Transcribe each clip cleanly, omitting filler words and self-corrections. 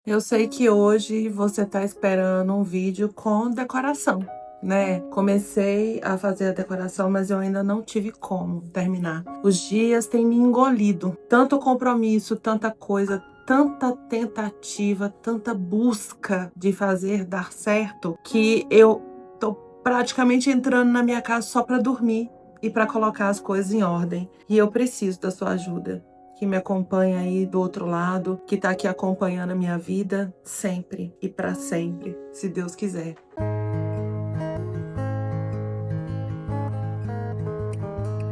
Eu sei que hoje você tá esperando um vídeo com decoração, né? Comecei a fazer a decoração, mas eu ainda não tive como terminar. Os dias têm me engolido. Tanto compromisso, tanta coisa, tanta tentativa, tanta busca de fazer dar certo, que eu tô praticamente entrando na minha casa só para dormir e para colocar as coisas em ordem. E eu preciso da sua ajuda, que me acompanha aí do outro lado, que tá aqui acompanhando a minha vida sempre e para sempre, se Deus quiser.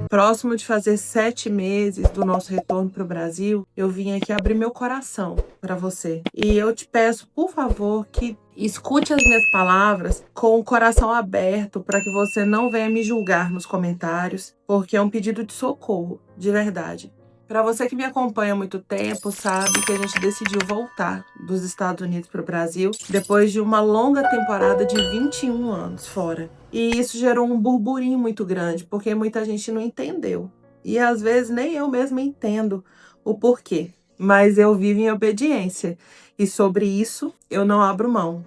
Próximo de fazer 7 meses do nosso retorno para o Brasil, eu vim aqui abrir meu coração para você. E eu te peço, por favor, que escute as minhas palavras com o coração aberto para que você não venha me julgar nos comentários, porque é um pedido de socorro, de verdade. Para você que me acompanha há muito tempo, sabe que a gente decidiu voltar dos Estados Unidos para o Brasil depois de uma longa temporada de 21 anos fora. E isso gerou um burburinho muito grande, porque muita gente não entendeu. E às vezes nem eu mesma entendo o porquê. Mas eu vivo em obediência. E sobre isso eu não abro mão.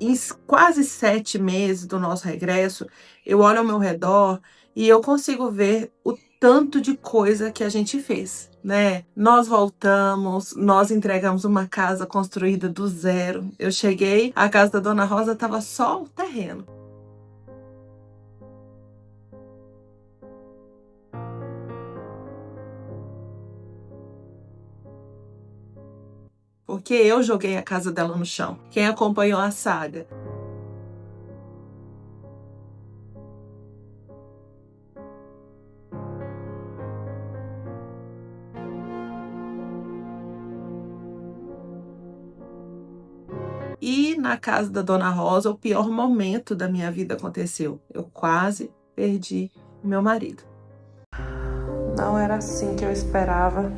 Em quase 7 meses do nosso regresso, eu olho ao meu redor e eu consigo ver o tanto de coisa que a gente fez, né? Nós voltamos, nós entregamos uma casa construída do zero. Eu cheguei, a casa da Dona Rosa estava só o terreno. Porque eu joguei a casa dela no chão. Quem acompanhou a saga. E na casa da Dona Rosa, o pior momento da minha vida aconteceu. Eu quase perdi o meu marido. Não era assim que eu esperava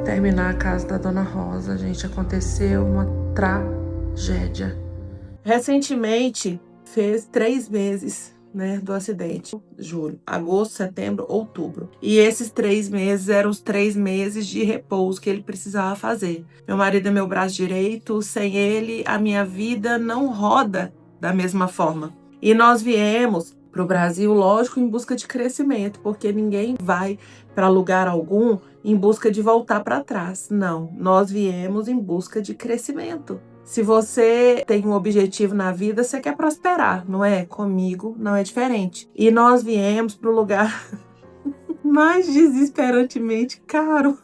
terminar a casa da Dona Rosa, gente. Aconteceu uma tragédia. Recentemente, fez 3 meses, né, do acidente. Julho, agosto, setembro, outubro. E esses 3 meses eram os 3 meses de repouso que ele precisava fazer. Meu marido é meu braço direito, sem ele a minha vida não roda da mesma forma. E nós viemos para o Brasil, lógico, em busca de crescimento, porque ninguém vai para lugar algum em busca de voltar para trás. Não, nós viemos em busca de crescimento. Se você tem um objetivo na vida, você quer prosperar, não é? Comigo não é diferente. E nós viemos para o lugar mais desesperantemente caro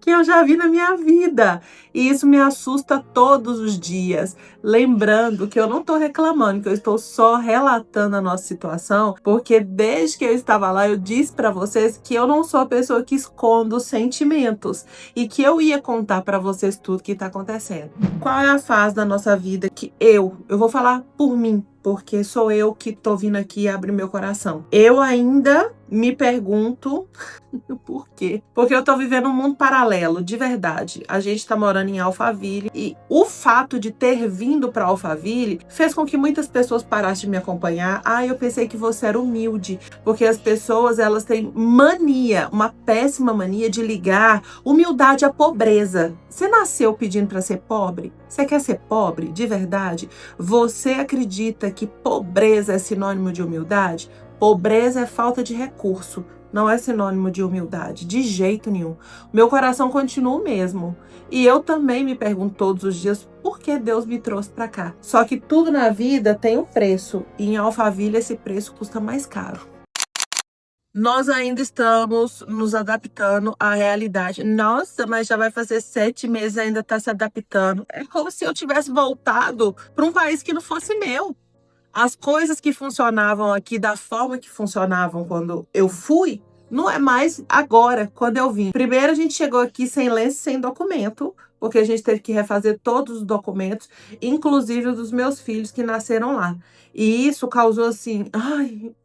que eu já vi na minha vida. E isso me assusta todos os dias. Lembrando que eu não estou reclamando, que eu estou só relatando a nossa situação, porque desde que eu estava lá, eu disse para vocês que eu não sou a pessoa que esconde os sentimentos e que eu ia contar para vocês tudo que está acontecendo. Qual é a fase da nossa vida que eu vou falar por mim, porque sou eu que tô vindo aqui abrir meu coração. Eu ainda me pergunto por quê? Porque eu tô vivendo um mundo paralelo, de verdade. A gente tá morando em Alphaville e o fato de ter vindo para Alphaville fez com que muitas pessoas parassem de me acompanhar. Eu pensei que você era humilde, porque as pessoas, elas têm mania, uma péssima mania de ligar humildade à pobreza. Você nasceu pedindo para ser pobre? Você quer ser pobre, de verdade? Você acredita que pobreza é sinônimo de humildade? Pobreza é falta de recurso, não é sinônimo de humildade, de jeito nenhum. Meu coração continua o mesmo. E eu também me pergunto todos os dias por que Deus me trouxe para cá. Só que tudo na vida tem um preço, e em Alphaville esse preço custa mais caro. Nós ainda estamos nos adaptando à realidade. Nossa, mas já vai fazer 7 meses e ainda está se adaptando. É como se eu tivesse voltado para um país que não fosse meu. As coisas que funcionavam aqui da forma que funcionavam quando eu fui, não é mais agora, quando eu vim. Primeiro, a gente chegou aqui sem lenço, sem documento, porque a gente teve que refazer todos os documentos, inclusive os dos meus filhos que nasceram lá. E isso causou, assim,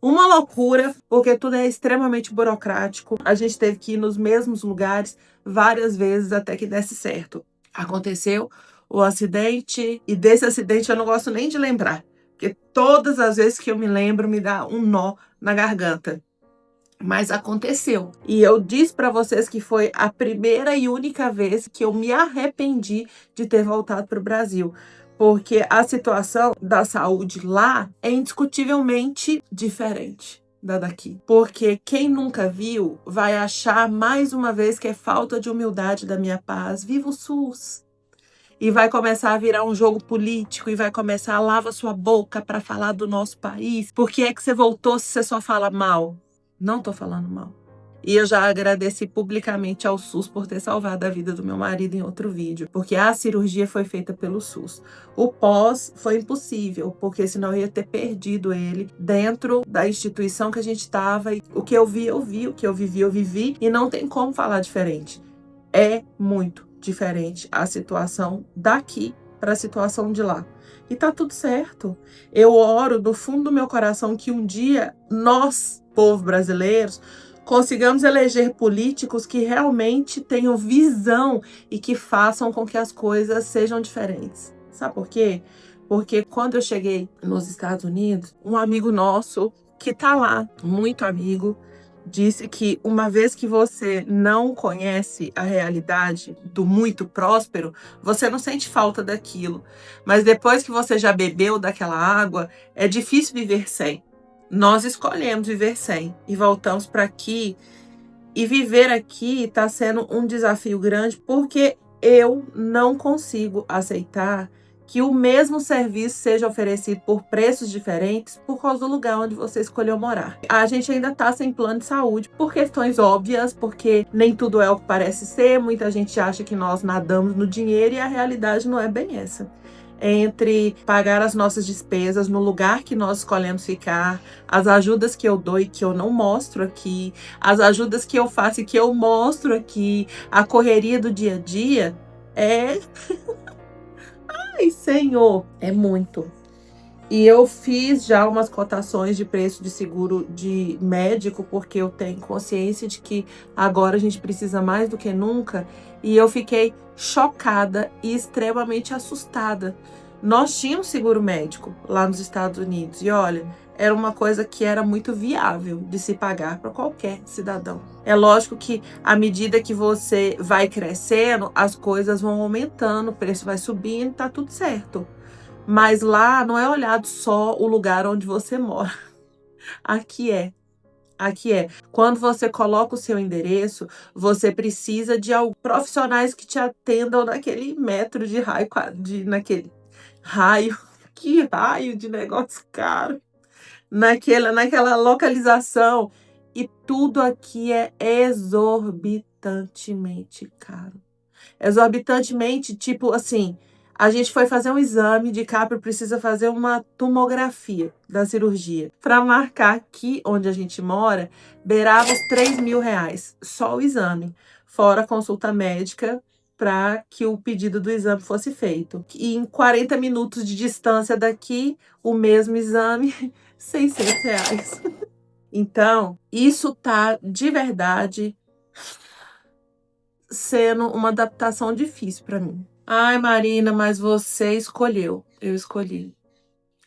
uma loucura, porque tudo é extremamente burocrático. A gente teve que ir nos mesmos lugares várias vezes até que desse certo. Aconteceu o acidente, e desse acidente eu não gosto nem de lembrar, porque todas as vezes que eu me lembro me dá um nó na garganta. Mas aconteceu. E eu disse para vocês que foi a primeira e única vez que eu me arrependi de ter voltado para o Brasil. Porque a situação da saúde lá é indiscutivelmente diferente da daqui. Porque quem nunca viu vai achar mais uma vez que é falta de humildade da minha paz. Viva o SUS! E vai começar a virar um jogo político e vai começar a lava sua boca para falar do nosso país. Por que é que você voltou se você só fala mal? Não tô falando mal. E eu já agradeci publicamente ao SUS por ter salvado a vida do meu marido em outro vídeo, porque a cirurgia foi feita pelo SUS. O pós foi impossível, porque senão eu ia ter perdido ele dentro da instituição que a gente estava. O que eu vi, eu vi. O que eu vivi. E não tem como falar diferente. É muito diferente a situação daqui para a situação de lá. E tá tudo certo. Eu oro do fundo do meu coração que um dia nós, povo brasileiros, consigamos eleger políticos que realmente tenham visão e que façam com que as coisas sejam diferentes. Sabe por quê? Porque quando eu cheguei nos Estados Unidos, um amigo nosso que tá lá, muito amigo, disse que uma vez que você não conhece a realidade do muito próspero, você não sente falta daquilo. Mas depois que você já bebeu daquela água, é difícil viver sem. Nós escolhemos viver sem e voltamos para aqui. E viver aqui está sendo um desafio grande porque eu não consigo aceitar que o mesmo serviço seja oferecido por preços diferentes por causa do lugar onde você escolheu morar. A gente ainda está sem plano de saúde por questões óbvias, porque nem tudo é o que parece ser. Muita gente acha que nós nadamos no dinheiro e a realidade não é bem essa. Entre pagar as nossas despesas no lugar que nós escolhemos ficar, as ajudas que eu dou e que eu não mostro aqui, as ajudas que eu faço e que eu mostro aqui, a correria do dia a dia, Ai, Senhor, é muito. E eu fiz já umas cotações de preço de seguro de médico, porque eu tenho consciência de que agora a gente precisa mais do que nunca. E eu fiquei chocada e extremamente assustada. Nós tínhamos seguro médico lá nos Estados Unidos. E olha, era uma coisa que era muito viável de se pagar para qualquer cidadão. É lógico que à medida que você vai crescendo, as coisas vão aumentando, o preço vai subindo, tá tudo certo. Mas lá não é olhado só o lugar onde você mora. Aqui é. Aqui é. Quando você coloca o seu endereço, você precisa de profissionais que te atendam naquele metro de raio, naquele raio. Que raio de negócio caro. Naquela localização. E tudo aqui é exorbitantemente caro. Exorbitantemente, tipo assim, a gente foi fazer um exame, DiCaprio precisa fazer uma tomografia da cirurgia. Para marcar aqui onde a gente mora, beirava os R$ 3.000, só o exame. Fora a consulta médica para que o pedido do exame fosse feito. E em 40 minutos de distância daqui, o mesmo exame, R$ 600. Então, isso tá de verdade sendo uma adaptação difícil para mim. Ai, Marina, mas você escolheu. Eu escolhi.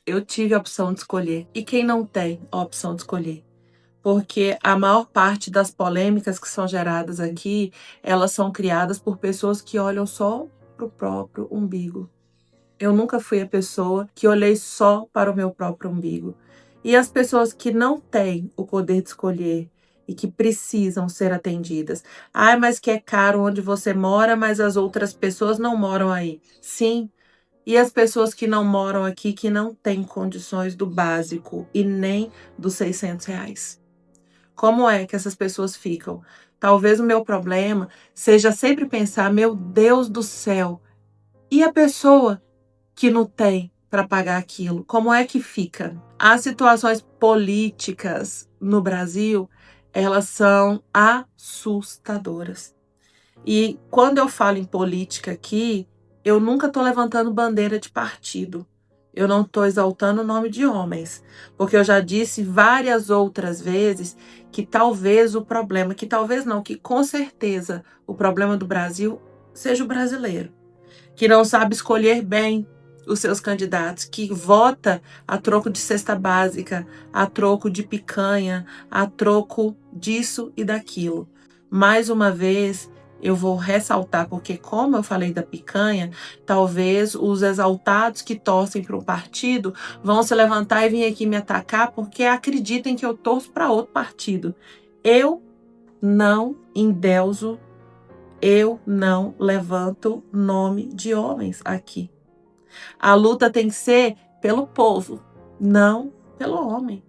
Eu tive a opção de escolher. E quem não tem a opção de escolher? Porque a maior parte das polêmicas que são geradas aqui, elas são criadas por pessoas que olham só para o próprio umbigo. Eu nunca fui a pessoa que olhei só para o meu próprio umbigo. E as pessoas que não têm o poder de escolher e que precisam ser atendidas. Ai, mas que é caro onde você mora, mas as outras pessoas não moram aí. Sim. E as pessoas que não moram aqui, que não têm condições do básico e nem dos R$ 600. Como é que essas pessoas ficam? Talvez o meu problema seja sempre pensar, meu Deus do céu, e a pessoa que não tem para pagar aquilo, como é que fica? As situações políticas no Brasil, elas são assustadoras. E quando eu falo em política aqui, eu nunca estou levantando bandeira de partido. Eu não estou exaltando o nome de homens, porque eu já disse várias outras vezes que talvez o problema, que talvez não, que com certeza o problema do Brasil seja o brasileiro, que não sabe escolher bem os seus candidatos, que vota a troco de cesta básica, a troco de picanha, a troco disso e daquilo. Mais uma vez, eu vou ressaltar, porque como eu falei da picanha, talvez os exaltados que torcem para um partido vão se levantar e vir aqui me atacar porque acreditem que eu torço para outro partido. Eu não endeuso, eu não levanto nome de homens aqui. A luta tem que ser pelo povo, não pelo homem.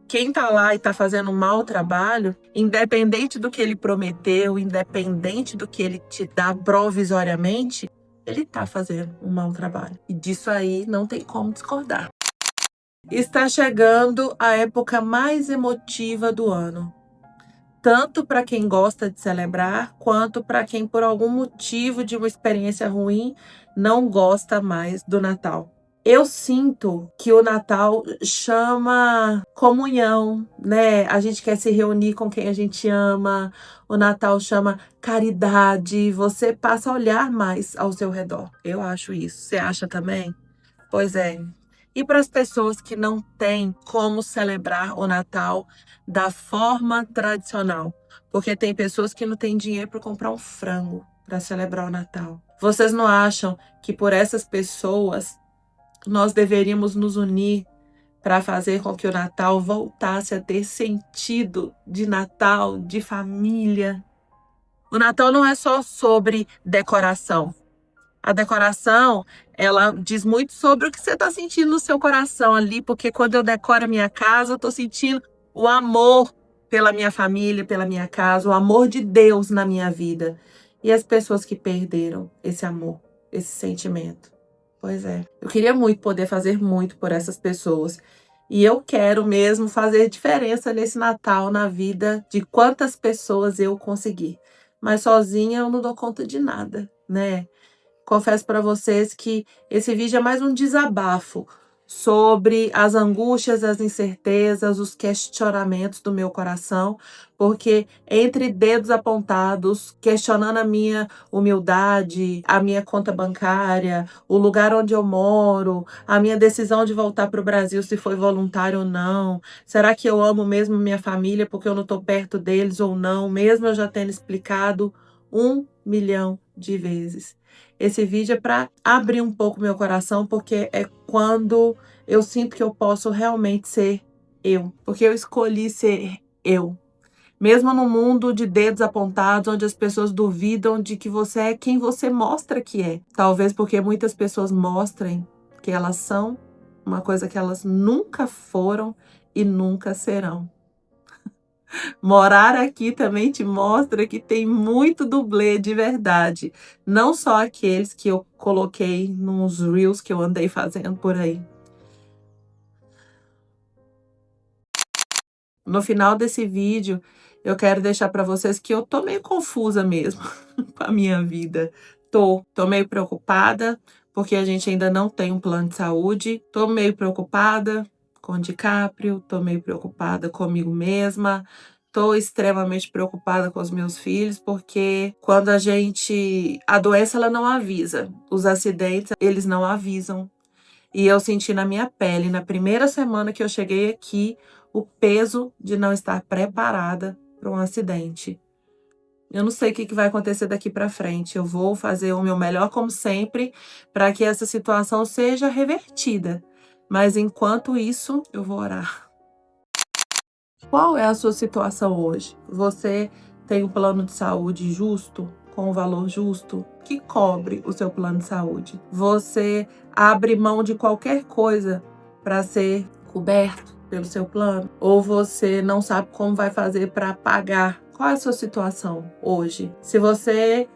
Quem tá lá e tá fazendo um mau trabalho, independente do que ele prometeu, independente do que ele te dá provisoriamente, ele tá fazendo um mau trabalho. E disso aí não tem como discordar. Está chegando a época mais emotiva do ano. Tanto para quem gosta de celebrar, quanto para quem, por algum motivo de uma experiência ruim, não gosta mais do Natal. Eu sinto que o Natal chama comunhão, né? A gente quer se reunir com quem a gente ama. O Natal chama caridade. Você passa a olhar mais ao seu redor. Eu acho isso. Você acha também? Pois é. E para as pessoas que não têm como celebrar o Natal da forma tradicional? Porque tem pessoas que não têm dinheiro para comprar um frango para celebrar o Natal. Vocês não acham que por essas pessoas nós deveríamos nos unir para fazer com que o Natal voltasse a ter sentido de Natal, de família? O Natal não é só sobre decoração. A decoração, ela diz muito sobre o que você está sentindo no seu coração ali, porque quando eu decoro a minha casa, eu estou sentindo o amor pela minha família, pela minha casa, o amor de Deus na minha vida. E as pessoas que perderam esse amor, esse sentimento? Pois é, eu queria muito poder fazer muito por essas pessoas. E eu quero mesmo fazer diferença nesse Natal, na vida de quantas pessoas eu conseguir. Mas sozinha eu não dou conta de nada, né? Confesso para vocês que esse vídeo é mais um desabafo sobre as angústias, as incertezas, os questionamentos do meu coração, porque entre dedos apontados, questionando a minha humildade, a minha conta bancária, o lugar onde eu moro, a minha decisão de voltar para o Brasil, se foi voluntário ou não, será que eu amo mesmo minha família porque eu não estou perto deles ou não, mesmo eu já tendo explicado 1 milhão de vezes. Esse vídeo é para abrir um pouco meu coração, porque é quando eu sinto que eu posso realmente ser eu. Porque eu escolhi ser eu. Mesmo no mundo de dedos apontados, onde as pessoas duvidam de que você é quem você mostra que é. Talvez porque muitas pessoas mostrem que elas são uma coisa que elas nunca foram e nunca serão. Morar aqui também te mostra que tem muito dublê de verdade. Não só aqueles que eu coloquei nos reels que eu andei fazendo por aí. No final desse vídeo, eu quero deixar para vocês que eu tô meio confusa mesmo com a minha vida. Tô meio preocupada, porque a gente ainda não tem um plano de saúde. Tô meio preocupada com o DiCaprio, tô meio preocupada comigo mesma. Tô extremamente preocupada com os meus filhos, porque quando a doença ela não avisa. Os acidentes, eles não avisam. E eu senti na minha pele, na primeira semana que eu cheguei aqui, o peso de não estar preparada para um acidente. Eu não sei o que vai acontecer daqui para frente. Eu vou fazer o meu melhor, como sempre, para que essa situação seja revertida. Mas enquanto isso, eu vou orar. Qual é a sua situação hoje? Você tem um plano de saúde justo, com um valor justo, que cobre o seu plano de saúde? Você abre mão de qualquer coisa para ser coberto pelo seu plano? Ou você não sabe como vai fazer para pagar? Qual é a sua situação hoje? Se você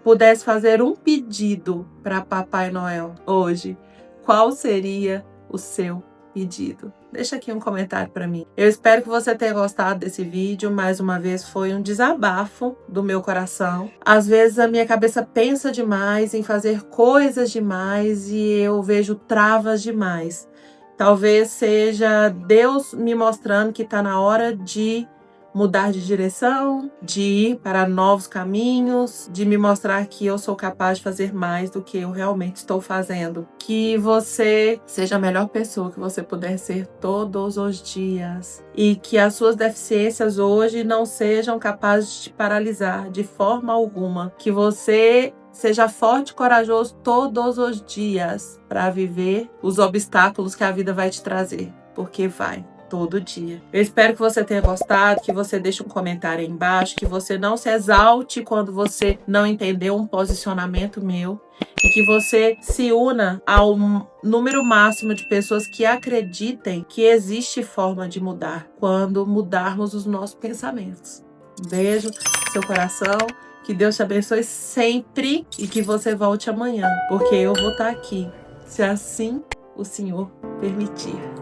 pudesse fazer um pedido para Papai Noel hoje, qual seria o seu pedido? Deixa aqui um comentário para mim. Eu espero que você tenha gostado desse vídeo. Mais uma vez, foi um desabafo do meu coração. Às vezes a minha cabeça pensa demais em fazer coisas demais e eu vejo travas demais. Talvez seja Deus me mostrando que está na hora de mudar de direção, de ir para novos caminhos, de me mostrar que eu sou capaz de fazer mais do que eu realmente estou fazendo. Que você seja a melhor pessoa que você puder ser todos os dias. E que as suas deficiências hoje não sejam capazes de te paralisar de forma alguma. Que você seja forte e corajoso todos os dias para viver os obstáculos que a vida vai te trazer. Porque vai. Todo dia. Eu espero que você tenha gostado, que você deixe um comentário aí embaixo, que você não se exalte quando você não entendeu um posicionamento meu e que você se una ao número máximo de pessoas que acreditem que existe forma de mudar quando mudarmos os nossos pensamentos. Um beijo no seu coração, que Deus te abençoe sempre e que você volte amanhã, porque eu vou estar aqui, se assim o Senhor permitir.